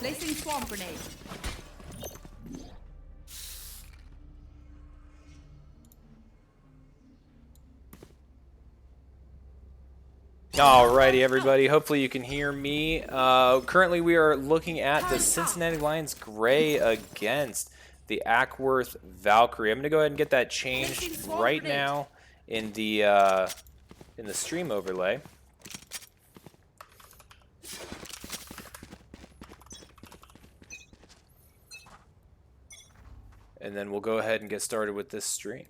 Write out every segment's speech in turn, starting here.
Placing swarm grenade. Alrighty, everybody. Hopefully you can hear me. Currently, we are looking at the Cincinnati Lions Gray against the Ackworth Valkyrie. I'm going to go ahead and get that changed right now in the stream overlay. And then we'll go ahead and get started with this stream.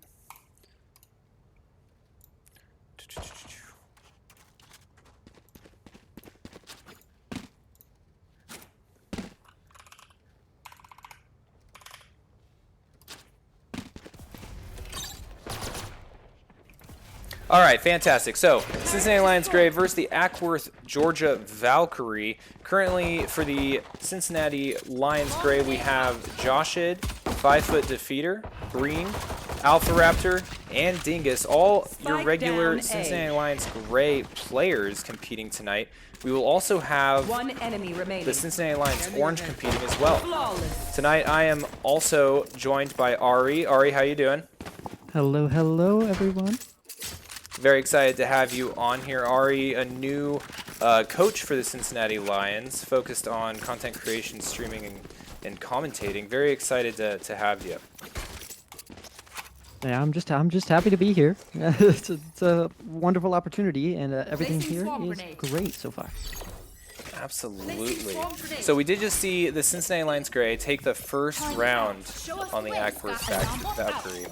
All right, fantastic. So, Cincinnati Lions Gray versus the Ackworth, Georgia Valkyrie. Currently, for the Cincinnati Lions Gray, we have Joshid, 5-foot defeater, Green, Alpha Raptor, and Dingus. All your regular Cincinnati Lions Gray players competing tonight. We will also have the Cincinnati Lions Orange competing as well. Tonight, I am also joined by Ari. Ari, how you doing? Hello, hello, everyone. Very excited to have you on here, Ari, a new coach for the Cincinnati Lions, focused on content creation, streaming, and commentating. Very excited to have you. Yeah, I'm just happy to be here. it's a wonderful opportunity, and everything here is great so far. Absolutely. So we did just see the Cincinnati Lions Gray take the first round on the Ackworth Valkyrie.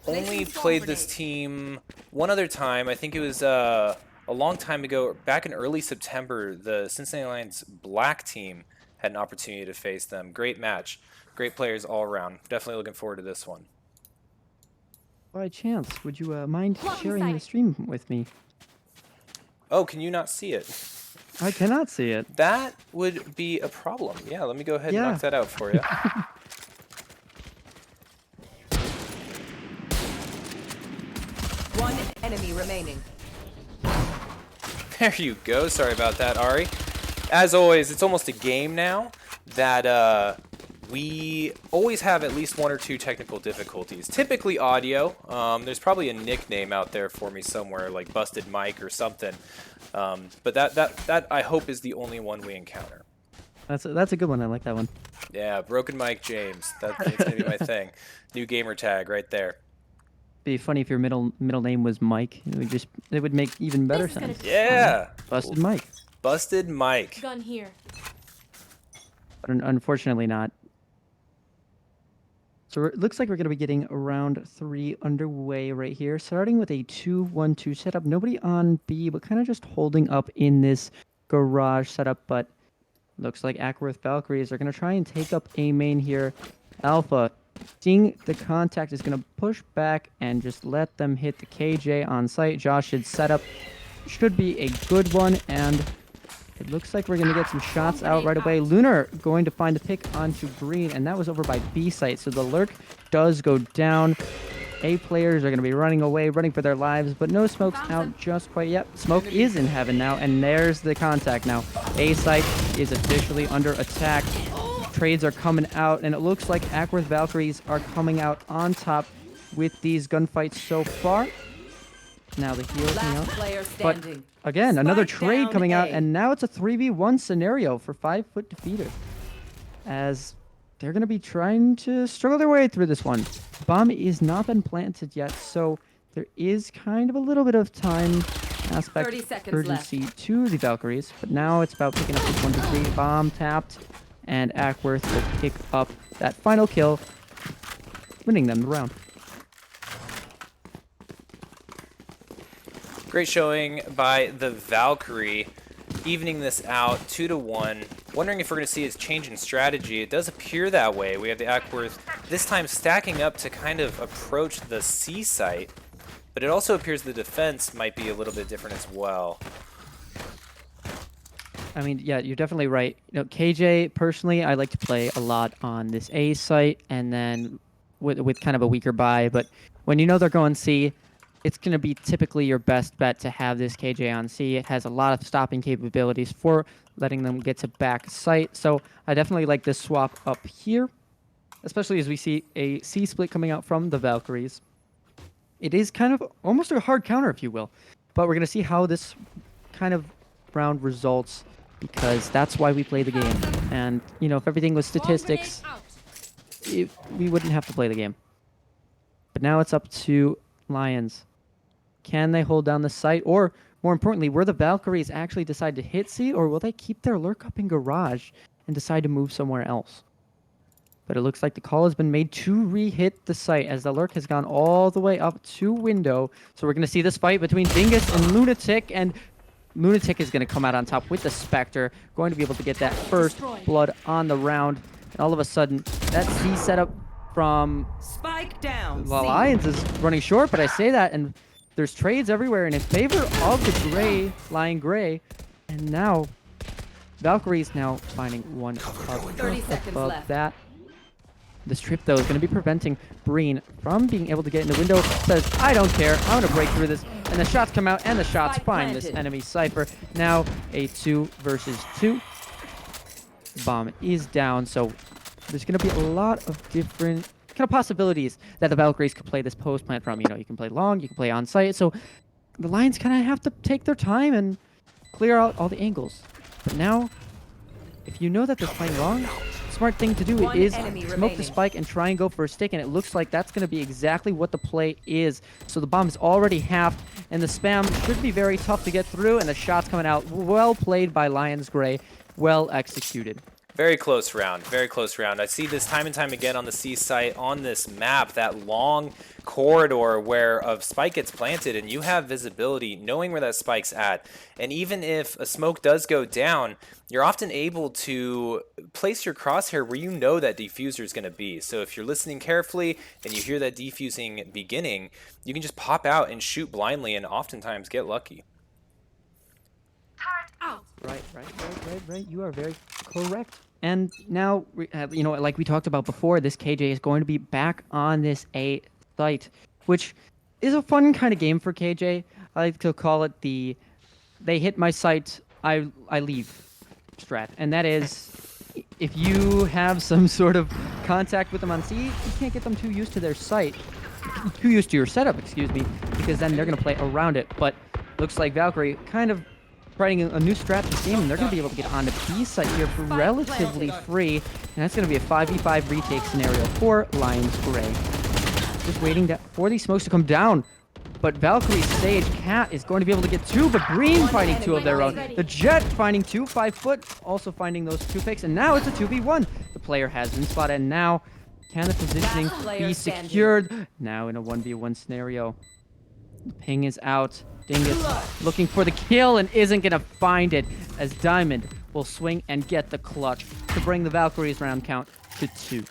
Only played this team one other time. I think it was a long time ago, back in early September. The Cincinnati Lions Black team had an opportunity to face them. Great match. Great players all around. Definitely looking forward to this one. By chance, would you mind sharing the stream with me? Oh, can you not see it? I cannot see it. That would be a problem. Yeah, let me go ahead and knock that out for you. One enemy remaining. There you go. Sorry about that, Ari. As always, it's almost a game now that we always have at least one or two technical difficulties. Typically audio. There's probably a nickname out there for me somewhere, like Busted Mike or something. But that I hope is the only one we encounter. That's a good one. I like that one. Yeah, Broken Mike James. That's gonna be my thing. New gamer tag right there. Be funny if your middle name was Mike. It would make even better sense. Yeah. Busted Mike. Busted Mike. Gun here. But unfortunately not. So it looks like we're going to be getting round 3 underway right here, starting with a 2-1-2 setup. Nobody on B, but kind of just holding up in this garage setup. But looks like Ackworth Valkyries are going to try and take up A main here. Alpha, seeing the contact, is going to push back and just let them hit the KJ on site. Josh's setup should be a good one, and it looks like we're going to get some shots out right away. Lunar going to find the pick onto Green, and that was over by B site. So the lurk does go down. A players are going to be running away, running for their lives, but no smoke's out just quite yet. Smoke is in heaven now, and there's the contact now. A site is officially under attack. Trades are coming out, and it looks like Ackworth Valkyries are coming out on top with these gunfights so far. Now the heal coming out. But again, another trade coming out, and now it's a 3v1 scenario for 5-foot defeater, as they're going to be trying to struggle their way through this one. Bomb is not been planted yet, so there is kind of a little bit of time aspect urgency to the Valkyries, but now it's about picking up this 1-2-3. Bomb tapped, and Ackworth will pick up that final kill, winning them the round. Great showing by the Valkyrie, evening this out 2-1. Wondering if we're going to see a change in strategy. It does appear that way. We have the Ackworth this time stacking up to kind of approach the C site, but it also appears the defense might be a little bit different as well. I mean, yeah, you're definitely right. You know, KJ, personally, I like to play a lot on this A site, and then with kind of a weaker buy. But when you know they're going C, it's going to be typically your best bet to have this KJ on C. It has a lot of stopping capabilities for letting them get to back site. So I definitely like this swap up here, especially as we see a C split coming out from the Valkyries. It is kind of almost a hard counter, if you will. But we're going to see how this kind of round results, because that's why we play the game. And, you know, if everything was statistics, we wouldn't have to play the game. But now it's up to Lions. Can they hold down the site? Or, more importantly, will the Valkyries actually decide to hit C, or will they keep their lurk up in Garage and decide to move somewhere else? But it looks like the call has been made to re-hit the site, as the lurk has gone all the way up to window. So we're going to see this fight between Dingus and Lunatic, and Lunatic is going to come out on top with the Spectre, going to be able to get that first blood on the round. And all of a sudden, that C setup from Spike down. the Lions is running short, but I say that, and there's trades everywhere, and in favor of the gray, Lion Gray. And now, Valkyrie's now finding one up 30 seconds above left. that. This trip, though, is going to be preventing Breen from being able to get in the window. Says, I don't care. I'm going to break through this. And the shots come out, and the shots Spike find this planted. enemy Cypher. Now, a 2 versus 2. Bomb is down, so there's going to be a lot of different kind of possibilities that the Valkyries could play this post plant from. You know, you can play long, you can play on site. So the Lions kind of have to take their time and clear out all the angles. But now, if you know that they're playing long, smart thing to do One is enemy smoke remaining. the spike and try and go for a stick, and it looks like that's going to be exactly what the play is. So the bomb is already halved, and the spam should be very tough to get through, and the shots coming out. Well played by Lions Gray. Well executed. Very close round, very close round. I see this time and time again on the C site, on this map, that long corridor where a spike gets planted and you have visibility knowing where that spike's at. And even if a smoke does go down, you're often able to place your crosshair where you know that diffuser is going to be. So if you're listening carefully and you hear that defusing beginning, you can just pop out and shoot blindly and oftentimes get lucky. Right. You are very correct. And now, you know, like we talked about before, this KJ is going to be back on this A site, which is a fun kind of game for KJ. I like to call it the "they hit my site, I leave" strat. And that is, if you have some sort of contact with them on C, you can't get them too used to their site, too used to your setup, excuse me, because then they're going to play around it. But looks like Valkyrie kind of trying a new strat this game, and they're going to be able to get onto B site here for relatively free, and that's going to be a 5v5 retake scenario for Lions Gray. Just waiting for these smokes to come down, but Valkyrie's Sage Cat is going to be able to get 2, but Green finding 2 of their own. The Jet finding 2, 5 foot, also finding those 2 picks, and now it's a 2v1. The player has been spotted, and now can the positioning be secured? Now in a 1v1 scenario. The ping is out. Dingus looking for the kill and isn't going to find it, as Diamond will swing and get the clutch to bring the Valkyries round count to 2.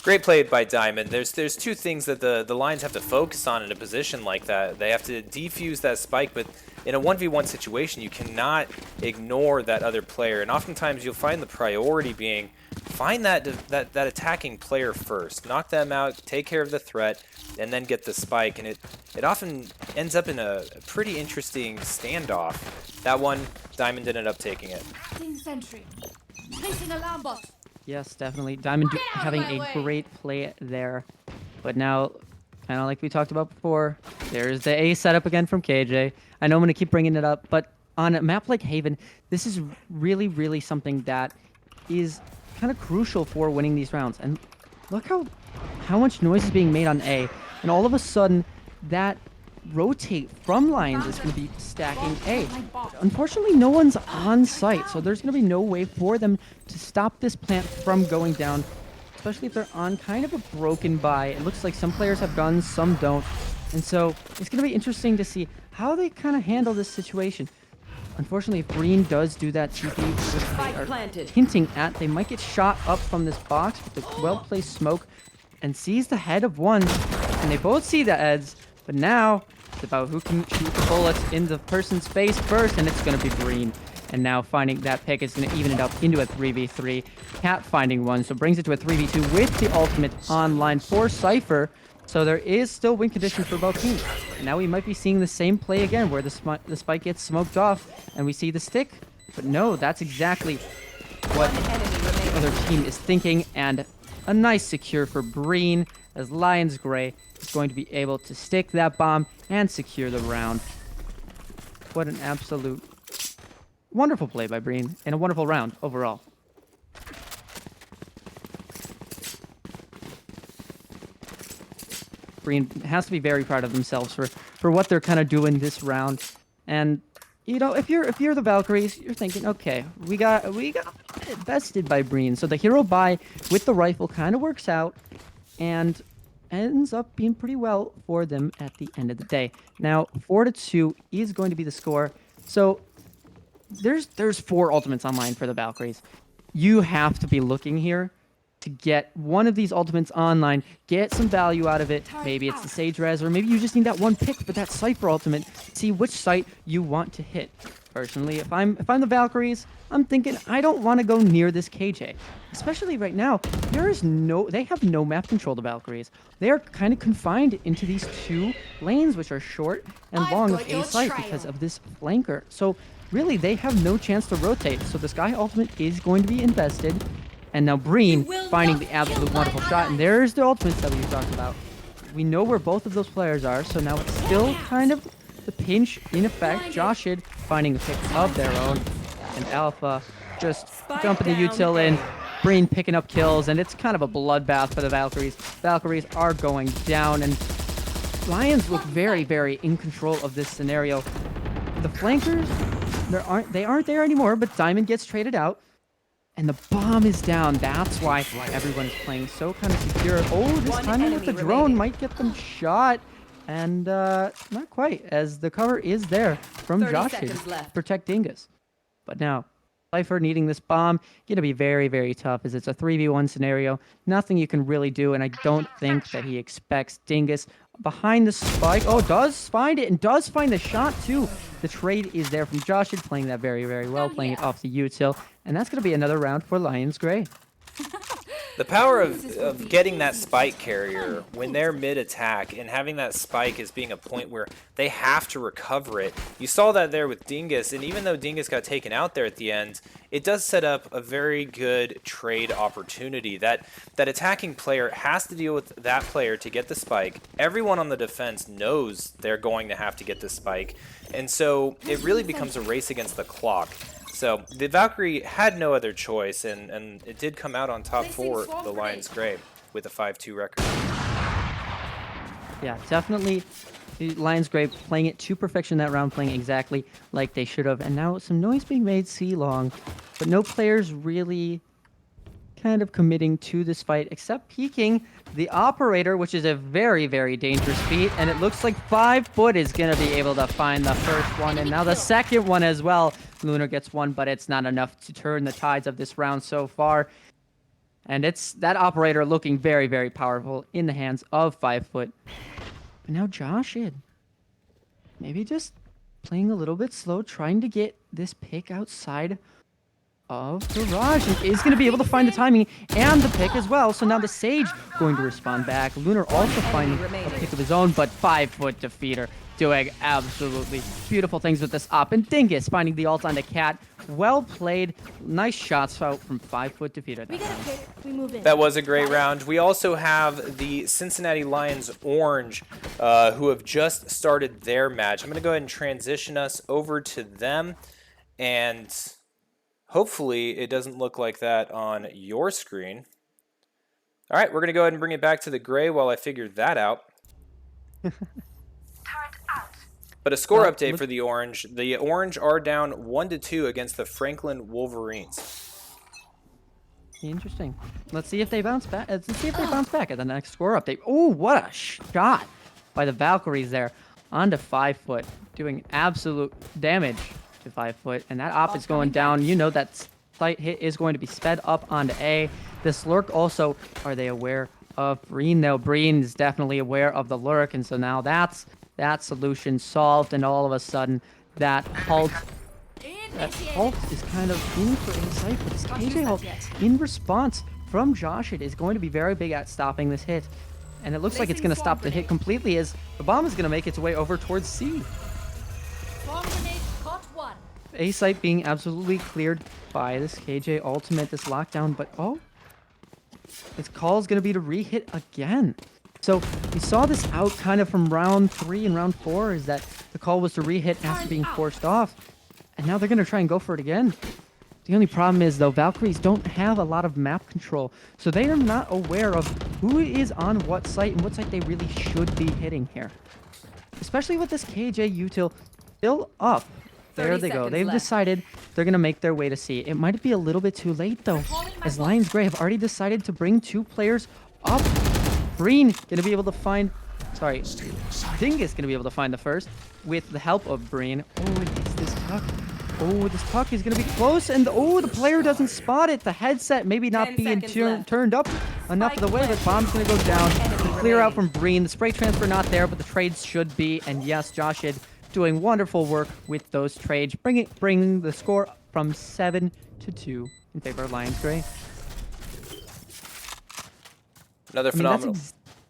Great play by Diamond. There's 2 things that the Lions have to focus on in a position like that. They have to defuse that spike, but in a 1v1 situation, you cannot ignore that other player. And oftentimes you'll find the priority being find that attacking player first, knock them out, take care of the threat, and then get the spike. And it often ends up in a pretty interesting standoff. That one, Diamond ended up taking it. Sentry. Placing alarm bot. Yes, definitely. Diamond having a great play there. But now, kind of like we talked about before, there's the A setup again from KJ. I know I'm going to keep bringing it up, but on a map like Haven, this is really, really something that is kind of crucial for winning these rounds. And look how much noise is being made on A. And all of a sudden, that rotate from Lions is going to be stacking A. Unfortunately, no one's on site, so there's going to be no way for them to stop this plant from going down, especially if they're on kind of a broken buy. It looks like some players have guns, some don't. And so it's going to be interesting to see how they kind of handle this situation. Unfortunately, if Green does do that TP, which they are hinting at, they might get shot up from this box with the well-placed smoke and sees the head of one. And they both see the heads, but now it's about who can shoot the bullets in the person's face first, and it's going to be Green. And now finding that pick is going to even it up into a 3v3. Cat finding one, so brings it to a 3v2 with the ultimate online for Cypher. So there is still win condition for both teams. And now we might be seeing the same play again, where the spike gets smoked off, and we see the stick. But no, that's exactly what the other team is thinking, and a nice secure for Breen, as Lions Gray is going to be able to stick that bomb and secure the round. What an absolute wonderful play by Breen, and a wonderful round overall. Breen has to be very proud of themselves for what they're kind of doing this round. And you know, if you're the Valkyries, you're thinking, okay, we got bested by Breen. So the hero buy with the rifle kind of works out and ends up being pretty well for them at the end of the day. Now, 4-2 is going to be the score. So there's 4 ultimates online for the Valkyries. You have to be looking here to get one of these ultimates online, get some value out of it. Maybe it's the Sage Res, or maybe you just need that one pick for that Cypher ultimate. See which site you want to hit. Personally, if I'm the Valkyries, I'm thinking I don't want to go near this KJ. Especially right now, they have no map control, the Valkyries. They are kind of confined into these 2 lanes, which are short and long of A site because of this flanker. So really, they have no chance to rotate. So the Sky ultimate is going to be invested. And now Breen finding the absolute wonderful shot. And there's the ultimates that we talked about. We know where both of those players are, so now it's still kind of the pinch in effect. Joshid finding a pick of their own. And Alpha just dumping the util in. Breen picking up kills, and it's kind of a bloodbath for the Valkyries. Valkyries are going down, and Lions look very, very in control of this scenario. The flankers, they aren't there anymore, but Diamond gets traded out. And the bomb is down. That's why everyone is playing so kind of secure. Oh, this timing with the drone might get them shot. And not quite, as the cover is there from Joshid to protect Dingus. But now, Cypher needing this bomb, going to be very, very tough, as it's a 3v1 scenario. Nothing you can really do, and I don't think that he expects Dingus behind the spike. Oh, does find it, and does find the shot, too. The trade is there from Joshid, playing that very, very well, playing it off the util. And that's going to be another round for Lions Gray. The power of getting that spike carrier when they're mid-attack and having that spike as being a point where they have to recover it. You saw that there with Dingus, and even though Dingus got taken out there at the end, it does set up a very good trade opportunity. That attacking player has to deal with that player to get the spike. Everyone on the defense knows they're going to have to get the spike, and so it really becomes a race against the clock. So the Valkyrie had no other choice, and it did come out on top for the Lions Gray with a 5-2 record. Yeah, definitely Lions Gray playing it to perfection that round, playing exactly like they should have. And now some noise being made C-long, but no players really kind of committing to this fight, except peeking the operator, which is a very, very dangerous feat. And it looks like 5foot is going to be able to find the first one, and now the second one as well. Lunar gets one, but it's not enough to turn the tides of this round so far. And it's that operator looking very, very powerful in the hands of 5foot. But now Joshid, maybe just playing a little bit slow, trying to get this pick outside of Garage, and is going to be able to find the timing and the pick as well. So now the Sage going to respond back. Lunar also finding a pick of his own, but 5foot defeater doing absolutely beautiful things with this op. And Dingus finding the ult on the cat. Well played. Nice shots out from 5foot defeater. That was a great round. We also have the Cincinnati Lions Orange, who have just started their match. I'm going to go ahead and transition us over to them, and hopefully it doesn't look like that on your screen. All right, we're going to go ahead and bring it back to the gray while I figure that out. But a score update for the Orange. The Orange are down 1-2 against the Franklin Wolverines. Interesting. Let's see if they bounce back. Let's see if they bounce back at the next score update. Oh, what a shot by the Valkyries there onto 5foot, doing absolute damage to 5foot. And that op is going down. You know that slight hit is going to be sped up onto A. This lurk also, are they aware of Breen? No, Breen is definitely aware of the lurk, and so now that's that solution solved, and all of a sudden that halt is kind of in for insight, but this KJ halt in response from Joshid is going to be very big at stopping this hit. And it looks like it's going to stop the hit completely as the bomb is going to make its way over towards C. Bomb grenade caught one. A site being absolutely cleared by this KJ ultimate, this lockdown, but oh, its call is going to be to re-hit again. So we saw this out kind of from round 3 and round 4, is that the call was to re-hit after being forced off. And now they're going to try and go for it again. The only problem is, though, Valkyries don't have a lot of map control, so they are not aware of who is on what site and what site they really should be hitting here. Especially with this KJ util still up. There they go. They've decided they're going to make their way to C. It might be a little bit too late, though, as Lions Gray have already decided to bring 2 players up. Green going to be able to find... Sorry, Dingus going to be able to find the first with the help of Breen. Oh, it's this tuck. Oh, this puck is going to be close, and oh, the player doesn't spot it. The headset maybe not being turned up enough of the way, but bomb's going to go down. Clear out from Breen. The spray transfer not there, but the trades should be. And yes, Joshid doing wonderful work with those trades, bringing the score from 7-2 in favor of Lions Gray. Another phenomenal.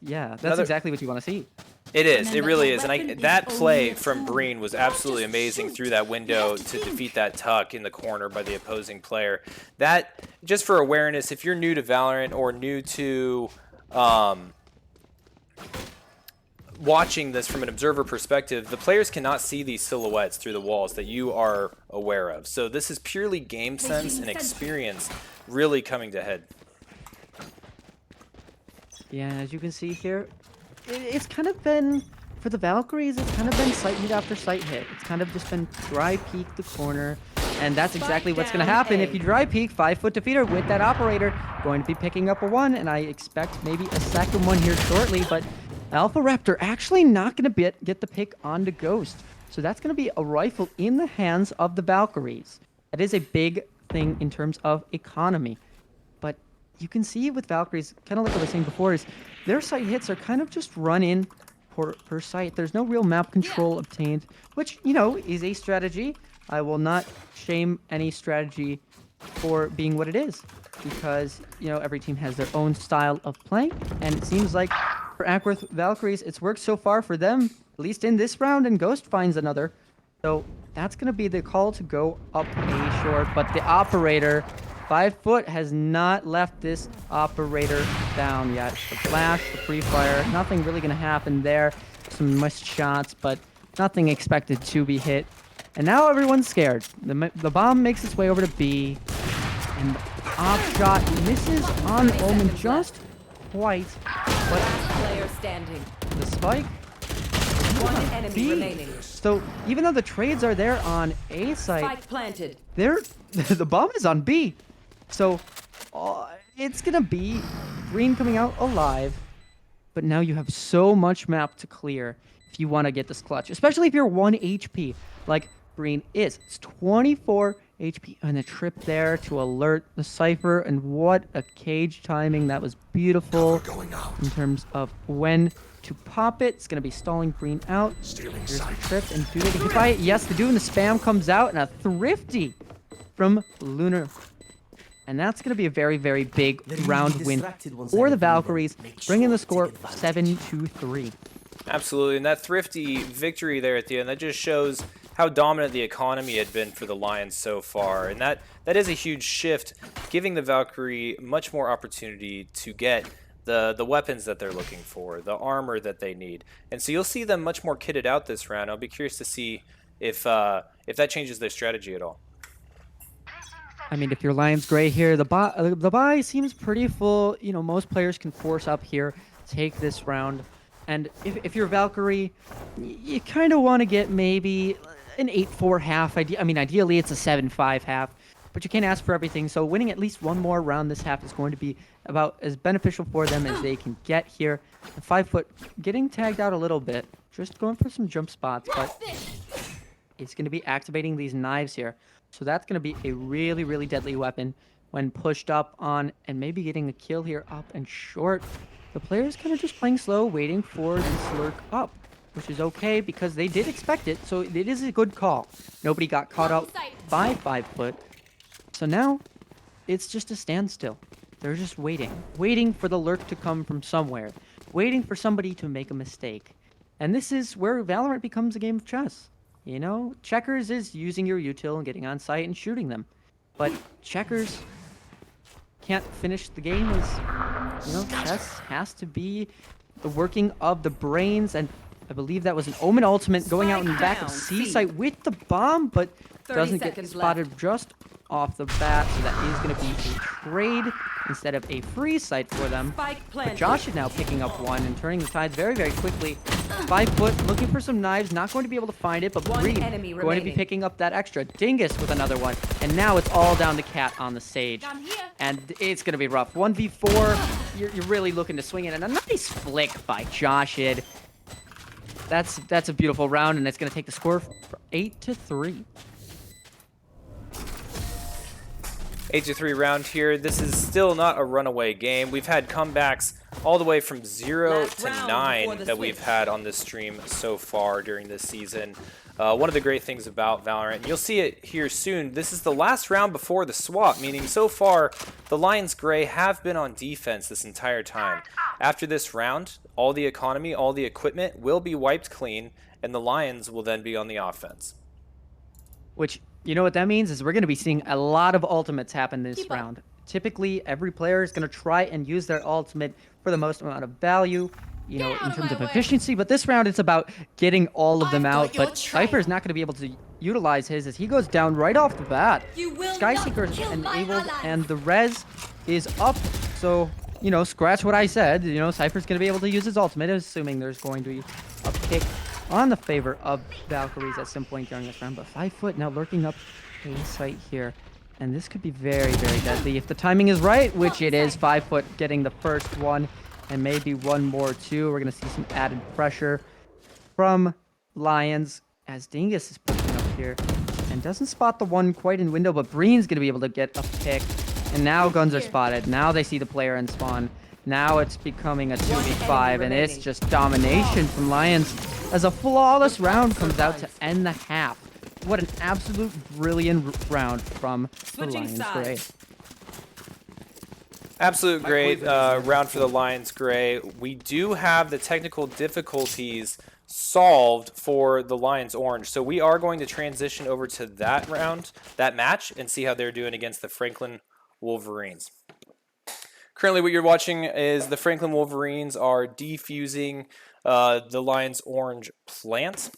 That's exactly what you want to see. It is. It really is. And that play from Breen was absolutely amazing through that window to defeat that tuck in the corner by the opposing player. That, just for awareness, if you're new to Valorant or new to watching this from an observer perspective, the players cannot see these silhouettes through the walls that you are aware of. So this is purely game sense and experience really coming to head. Yeah, as you can see here, it's kind of been, for the Valkyries, it's kind of been site hit after site hit. It's kind of just been dry peek the corner, and that's exactly what's going to happen. If you dry peek, 5-foot defeater with that operator, going to be picking up a 1, and I expect maybe a second one here shortly, but Alpha Raptor actually not going to get the pick onto Ghost. So that's going to be a rifle in the hands of the Valkyries. That is a big thing in terms of economy. But you can see with Valkyries, kind of like I was saying before, is their site hits are kind of just run in per site. There's no real map control obtained, which, you know, is a strategy. I will not shame any strategy for being what it is, because, you know, every team has their own style of playing, and it seems like for Ackworth Valkyries, it's worked so far for them, at least in this round, and Ghost finds another. So that's going to be the call to go up A short, but the operator, 5-foot, has not left this operator down yet. The flash, the free fire, nothing really going to happen there. Some missed shots, but nothing expected to be hit. And now everyone's scared. The bomb makes its way over to B, and the op shot misses on Omen just quite. But Player standing. the spike, One enemy B. remaining. So even though the trades are there on A site, Spike planted. the bomb is on B. So it's gonna be Green coming out alive, but now you have so much map to clear if you want to get this clutch, especially if you're 1 HP like Green is. It's 24 HP and a trip there to alert the Cypher, and what a cage timing. That was beautiful in terms of when to pop it. It's going to be stalling Green out. Here's the trip, and do they get by it? Yes, the doing the spam comes out, and a thrifty from Lunar. And that's going to be a very, very big round win for the Valkyries, bringing the score 7-3. Absolutely, and that thrifty victory there at the end, that just shows how dominant the economy had been for the Lions so far. And that is a huge shift, giving the Valkyrie much more opportunity to get the weapons that they're looking for, the armor that they need. And so you'll see them much more kitted out this round. I'll be curious to see if that changes their strategy at all. I mean, if you're Lions Gray here, the buy seems pretty full. You know, most players can force up here, take this round. And if you're Valkyrie, you kind of want to get maybe an 8-4 half. I mean, ideally it's a 7-5 half, but you can't ask for everything. So winning at least one more round this half is going to be about as beneficial for them as they can get here. And 5-foot getting tagged out a little bit, just going for some jump spots, but it's going to be activating these knives here. So that's going to be a really, really deadly weapon when pushed up on, and maybe getting a kill here up and short. The player's kind of just playing slow, waiting for this lurk up, which is okay because they did expect it, so it is a good call. Nobody got caught out by 5-foot. So now it's just a standstill. They're just waiting for the lurk to come from somewhere. waiting for somebody to make a mistake. And this is where Valorant becomes a game of chess. You know, checkers is using your util and getting on site and shooting them. But checkers can't finish the game as, you know, chess has to be the working of the brains. And I believe that was an Omen ultimate going out in the back of Spike C down, site with the bomb, but 30 doesn't get seconds spotted left. just off the bat. So that is going to be a trade instead of a free site for them. Spike But planted. Josh is now picking up one and turning the tide very, very quickly. 5 foot, looking for some knives, not going to be able to find it, but One Breen enemy going to be remaining. picking up that extra. Dingus with another one, and now it's all down to Cat on the stage. I'm here. And it's going to be rough. 1v4, you're really looking to swing it, and a nice flick by Joshid. That's a beautiful round, and it's going to take the score 8-3. 8-3 round here. This is still not a runaway game. We've had comebacks all the way from 0 Last to round 9 before the that we've switch. had on this stream so far during this season. One of the great things about Valorant, and you'll see it here soon, this is the last round before the swap, meaning so far the Lions Gray have been on defense this entire time. After this round, all the economy, all the equipment will be wiped clean, and the Lions will then be on the offense. Which, you know what that means is we're going to be seeing a lot of ultimates happen this Keep up. round. Typically, every player is going to try and use their ultimate for the most amount of value, you know, Get out in of terms my of way. efficiency. But this round, it's about getting all of them I've out. got your But Cypher's trail. not going to be able to utilize his as he goes down right off the bat. You will Sky not Seeker's kill my enabled, allies. and the res is up. So, you know, scratch what I said. You know, Cypher's going to be able to use his ultimate, assuming there's going to be a pick on the favor of Valkyries at some point during this round. But 5 foot now lurking up a site here. And this could be very, very deadly if the timing is right, which it is. 5 foot getting the first one, and maybe one more too. We're going to see some added pressure from Lions as Dingus is pushing up here and doesn't spot the one quite in window, but Breen's going to be able to get a pick. And now guns are spotted. Now they see the player in spawn. Now it's becoming a 2v5, and it's remaining. just domination from Lions as a flawless round comes out to end the half. What an absolute brilliant round from the Switching Lions sides. Gray. Absolute great round for the Lions Gray. We do have the technical difficulties solved for the Lions Orange, so we are going to transition over to that round, that match, and see how they're doing against the Franklin Wolverines. Currently what you're watching is the Franklin Wolverines are defusing the Lions Orange plant.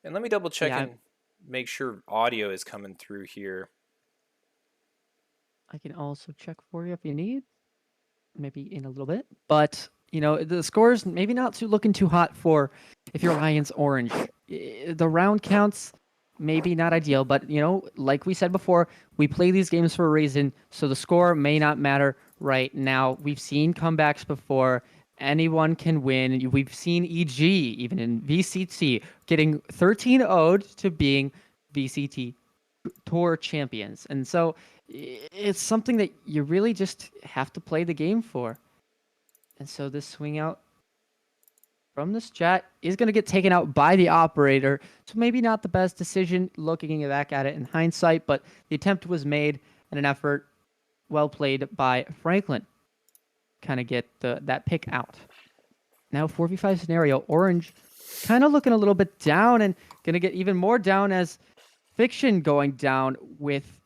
And let me double check Yeah. and make sure audio is coming through here. I can also check for you if you need, maybe in a little bit. But, you know, the scores maybe not too looking too hot for if you're Lions Orange. The round counts, maybe not ideal, but, you know, like we said before, we play these games for a reason, so the score may not matter right now. We've seen comebacks before. Anyone can win. We've seen EG, even in VCT, getting 13-0'd to being VCT Tour champions. And so it's something that you really just have to play the game for. And so this swing out from this jet is going to get taken out by the operator. So maybe not the best decision looking back at it in hindsight, but the attempt was made and an effort well played by Franklin. Kind of get that pick out. Now 4v5 scenario. Orange kind of looking a little bit down and going to get even more down as Fiction going down with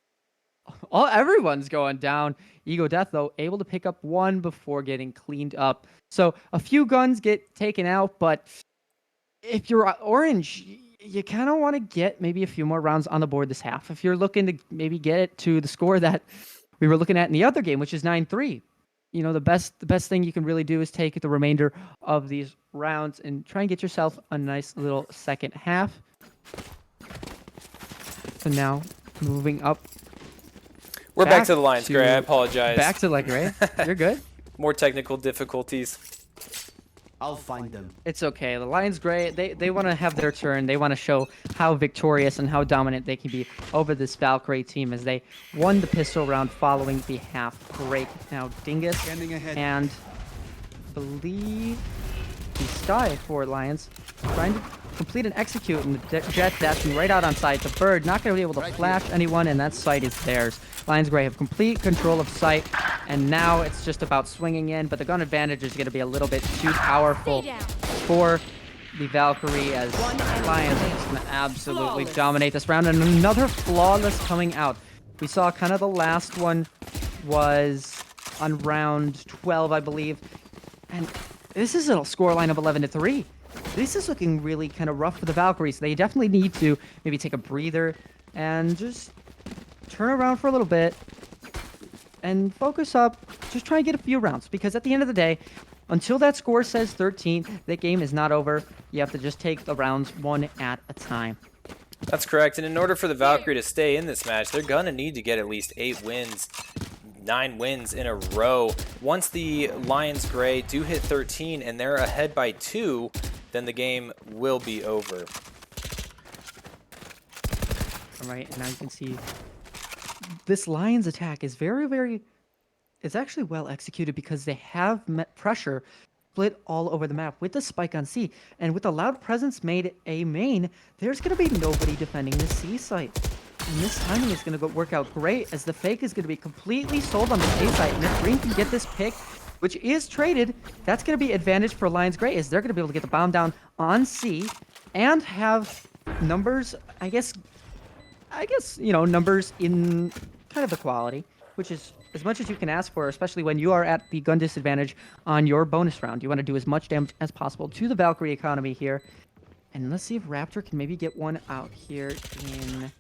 everyone's going down. Ego Death, though, able to pick up one before getting cleaned up. So a few guns get taken out, but if you're Orange, you kind of want to get maybe a few more rounds on the board this half. If you're looking to maybe get it to the score that we were looking at in the other game, which is 9-3. You know, the best thing you can really do is take the remainder of these rounds and try and get yourself a nice little second half. So now, moving up. We're back to the Lions Gray. I apologize. Back to like Gray. You're good. More technical difficulties. I'll find them. It's okay. The Lions Gray, they want to have their turn. They want to show how victorious and how dominant they can be over this Valkyrie team as they won the pistol round following the half break. Now Dingus Scanning ahead. and I believe the sky for Lions, trying to complete and execute, and the Jet dashing right out on site. The Bird not going to be able to flash anyone, and that site is theirs. Lions Gray have complete control of site, and now it's just about swinging in, but the gun advantage is going to be a little bit too powerful for the Valkyrie, as Lions are just going to absolutely dominate this round, and another flawless coming out. We saw kind of the last one was on round 12, I believe, and this is a scoreline of 11-3. This is looking really kind of rough for the Valkyries. They definitely need to maybe take a breather and just turn around for a little bit and focus up. Just try and get a few rounds, because at the end of the day, until that score says 13, that game is not over. You have to just take the rounds one at a time. That's correct. And in order for the Valkyrie to stay in this match, they're going to need to get at least 8 wins. 9 wins in a row. Once the Lions Gray do hit 13 and they're ahead by 2, then the game will be over. All right, and now you can see this Lions attack is very, it's actually well executed, because they have met pressure split all over the map with the spike on C, and with the loud presence made a main, there's going to be nobody defending the C site. And this timing is going to work out great, as the fake is going to be completely sold on the A site. And if Green can get this pick, which is traded, that's going to be advantage for Lions Gray, as they're going to be able to get the bomb down on C and have numbers, I guess, you know, numbers in kind of equality, which is as much as you can ask for, especially when you are at the gun disadvantage on your bonus round. You want to do as much damage as possible to the Valkyrie economy here. And let's see if Raptor can maybe get one out here in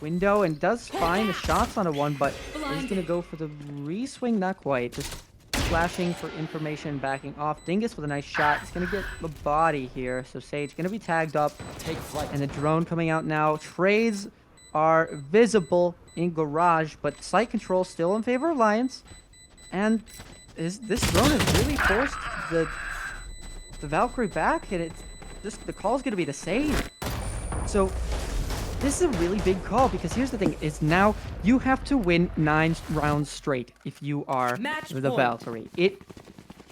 window, and does find the shots on a one, but he's gonna go for the re-swing. Not quite, just flashing for information, backing off. Dingus with a nice shot. He's gonna get the body here, so Sage gonna be tagged up. Take flight. And the drone coming out now. Trades are visible in garage, but site control still in favor of Lions. And this drone has really forced the Valkyrie back, and it's just, the call's gonna be to save. So this is a really big call, because here's the thing, is now you have to win 9 rounds straight if you are the Valkyrie. It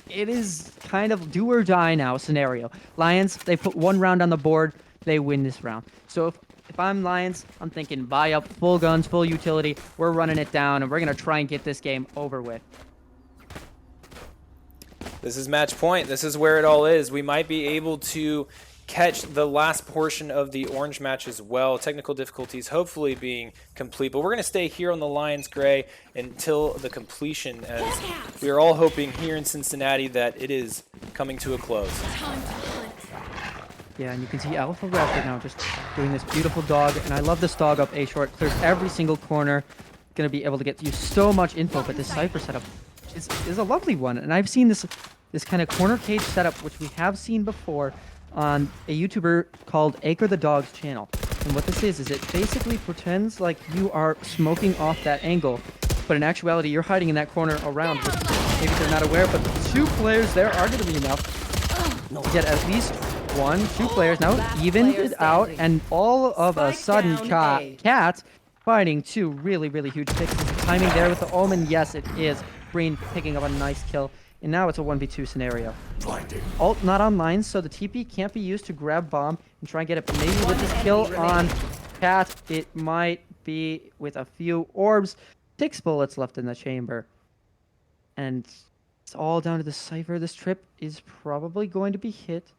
is kind of do or die now scenario. Lions, they put 1 round on the board, they win this round. So if I'm Lions, I'm thinking buy up, full guns, full utility, we're running it down, and we're going to try and get this game over with. This is match point. This is where it all is. We might be able to catch the last portion of the orange match as well. Technical difficulties hopefully being complete, but we're going to stay here on the Lions Gray until the completion, as we are all hoping here in Cincinnati that it is coming to a close. Yeah, and you can see Alpha Raptor now just doing this beautiful dog, and I love this dog up A short. Clears every single corner. Going to be able to get you so much info, but this Cypher setup is a lovely one, and I've seen this kind of corner cage setup, which we have seen before on a YouTuber called Acre the Dog's channel. And what this is it basically pretends like you are smoking off that angle, but in actuality you're hiding in that corner around, which maybe they're not aware, but the 2 players there are going to be enough to get at least 2 players now evened it out, and all of a sudden Cat finding 2 really huge picks. Is the timing there with the Omen? Yes, it is. Green picking up a nice kill. And now it's a 1v2 scenario. Ult not online, so the TP can't be used to grab bomb and try and get it. But maybe with this kill on Cat, it might be with a few orbs. 6 bullets left in the chamber. And it's all down to the Cypher. This trip is probably going to be hit.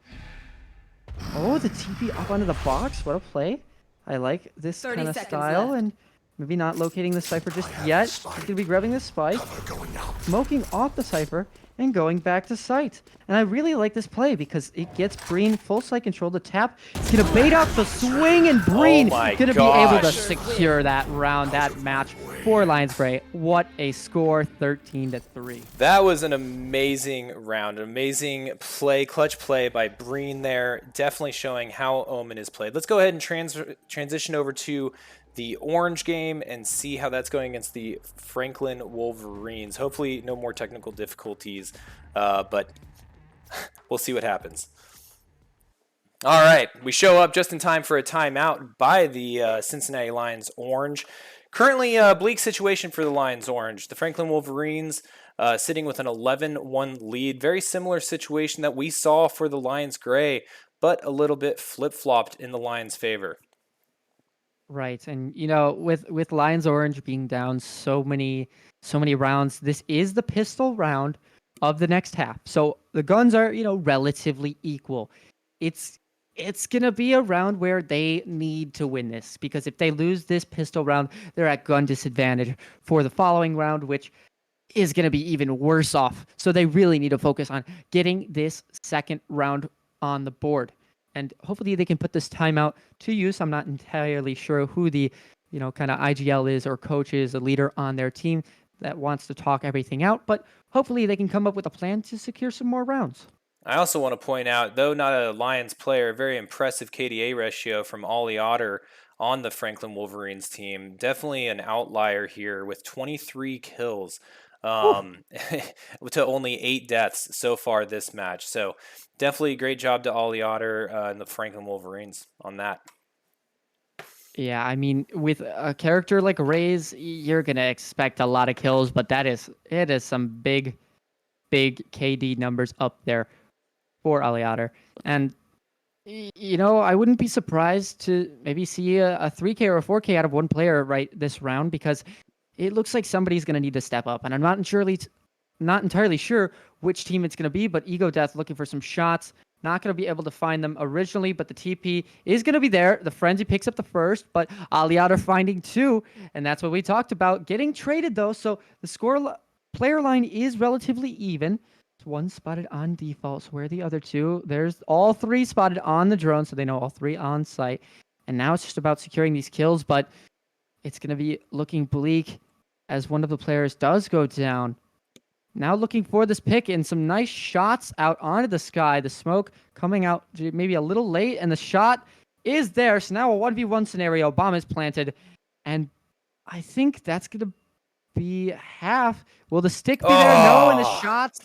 Oh, the TP up onto the box. What a play. I like this kind of style. Left. And maybe not locating the Cypher just yet. He's going to be grabbing the spike, smoking off the Cypher, and going back to site. And I really like this play, because it gets Breen full site control. The tap, it's going to bait out the swing, and Breen going to be able to secure that round, that match for Lions Gray. What a score, 13-3. That was an amazing round, an amazing play, clutch play by Breen there, definitely showing how Omen is played. Let's go ahead and transition over to the orange game and see how that's going against the Franklin Wolverines. Hopefully no more technical difficulties, but we'll see what happens. All right, we show up just in time for a timeout by the Cincinnati Lions Orange. Currently, bleak situation for the Lions Orange. The Franklin Wolverines sitting with an 11-1 lead. Very similar situation that we saw for the Lions Gray, but a little bit flip-flopped in the Lions' favor. Right, and with Lions Orange being down so many rounds, this is the pistol round of the next half. So the guns are relatively equal. It's it's gonna be a round where they need to win this because if they lose this pistol round, they're at gun disadvantage for the following round, which is going to be even worse off. So they really need to focus on getting this second round on the board. And hopefully they can put this timeout to use. I'm not entirely sure who the, kind of IGL is or coach is, a leader on their team that wants to talk everything out. But hopefully they can come up with a plan to secure some more rounds. I also want to point out, though not a Lions player, very impressive KDA ratio from Ollie Otter on the Franklin Wolverines team. Definitely an outlier here with 23 kills to only 8 deaths so far this match. So definitely great job to Ollie Otter and the Franklin Wolverines on that. Yeah, I mean, with a character like Ray's, you're gonna expect a lot of kills, but it is some big, big KD numbers up there for Aliatar. And I wouldn't be surprised to maybe see a 3K or a 4K out of one player right this round because it looks like somebody's going to need to step up. And I'm not entirely sure which team it's going to be, but Ego Death looking for some shots. Not going to be able to find them originally, but the TP is going to be there. The Frenzy picks up the first, but Aliatar finding two, and that's what we talked about. Getting traded, though, so the player line is relatively even. One spotted on default. So where are the other two? There's all three spotted on the drone, so they know all three on site. And now it's just about securing these kills, but it's going to be looking bleak as one of the players does go down. Now looking for this pick and some nice shots out onto the sky. The smoke coming out maybe a little late, and the shot is there. So now a 1v1 scenario. Bomb is planted, and I think that's going to be half. Will the stick be there? No, and the shots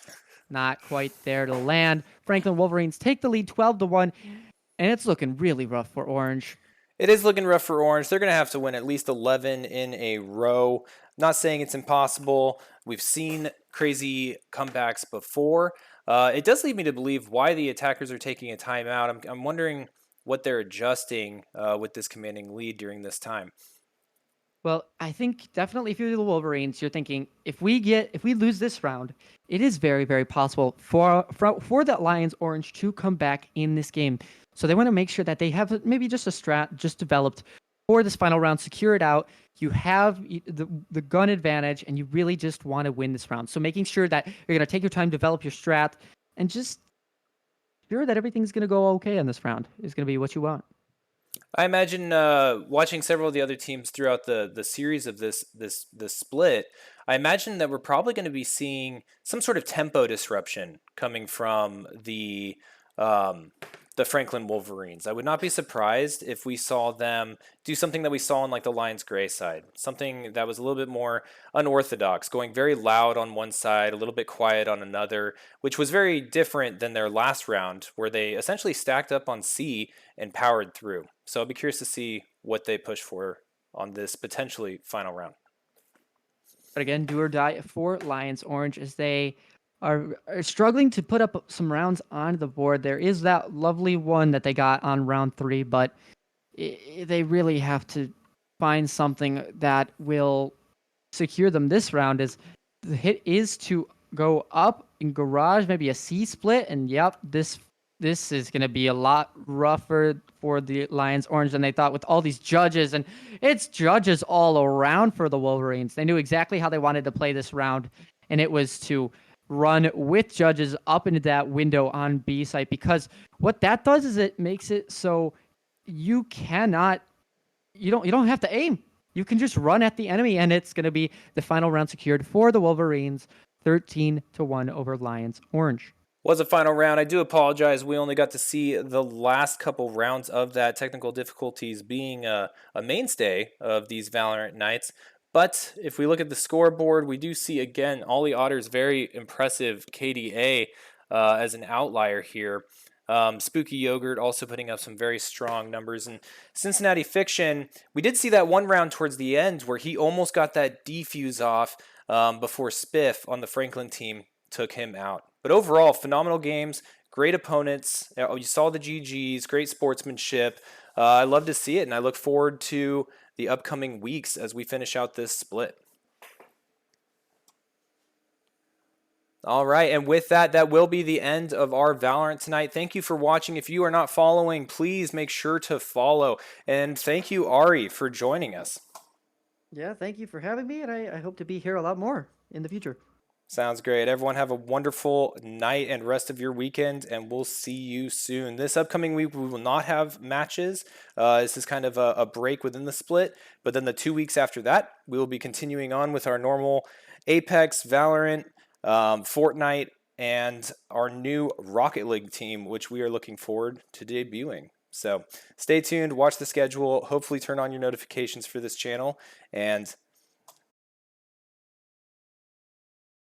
not quite there to land. Franklin Wolverines take the lead 12-1, and it's looking really rough for Orange. It is looking rough for Orange. They're going to have to win at least 11 in a row. Not saying it's impossible. We've seen crazy comebacks before. It does lead me to believe why the attackers are taking a timeout. I'm wondering what they're adjusting with this commanding lead during this time. Well, I think definitely if you're the Wolverines, you're thinking if we lose this round, it is very, very possible for the Lions Orange to come back in this game. So they want to make sure that they have maybe just a strat just developed for this final round, secure it out. You have the gun advantage, and you really just want to win this round. So making sure that you're going to take your time, develop your strat, and just sure that everything's going to go okay in this round is going to be what you want. I imagine watching several of the other teams throughout the series of this split. I imagine that we're probably going to be seeing some sort of tempo disruption coming from the Franklin Wolverines. I would not be surprised if we saw them do something that we saw on like the Lions Gray side, something that was a little bit more unorthodox, going very loud on one side, a little bit quiet on another, which was very different than their last round where they essentially stacked up on C and powered through. So I'll be curious to see what they push for on this potentially final round. But again, do or die for Lions Orange as they are struggling to put up some rounds on the board. There is that lovely one that they got on round 3, but they really have to find something that will secure them this round. As the hit is to go up in garage, maybe a C split, and yep, this is going to be a lot rougher for the Lions Orange than they thought with all these judges, and it's judges all around for the Wolverines. They knew exactly how they wanted to play this round, and it was to run with judges up into that window on B site, because what that does is it makes it so you don't have to aim. You can just run at the enemy, and it's going to be the final round secured for the Wolverines, 13-1 over Lions Orange. Was a final round. I do apologize. We only got to see the last couple rounds of that. Technical difficulties being a mainstay of these Valorant nights. But if we look at the scoreboard, we do see, again, Ollie Otter's very impressive KDA as an outlier here. Spooky Yogurt also putting up some very strong numbers. And Cincinnati Fiction, we did see that one round towards the end where he almost got that defuse off before Spiff on the Franklin team took him out. But overall, phenomenal games, great opponents. You saw the GGs, great sportsmanship. I love to see it, and I look forward to the upcoming weeks as we finish out this split. All right, and with that, that will be the end of our Valorant tonight. Thank you for watching. If you are not following, please make sure to follow. And thank you, Ari, for joining us. Yeah, thank you for having me, and I hope to be here a lot more in the future. Sounds great. Everyone have a wonderful night and rest of your weekend, and we'll see you soon. This upcoming week, we will not have matches. This is kind of a break within the split, but then the 2 weeks after that, we will be continuing on with our normal Apex, Valorant, Fortnite, and our new Rocket League team, which we are looking forward to debuting. So stay tuned, watch the schedule, hopefully turn on your notifications for this channel, and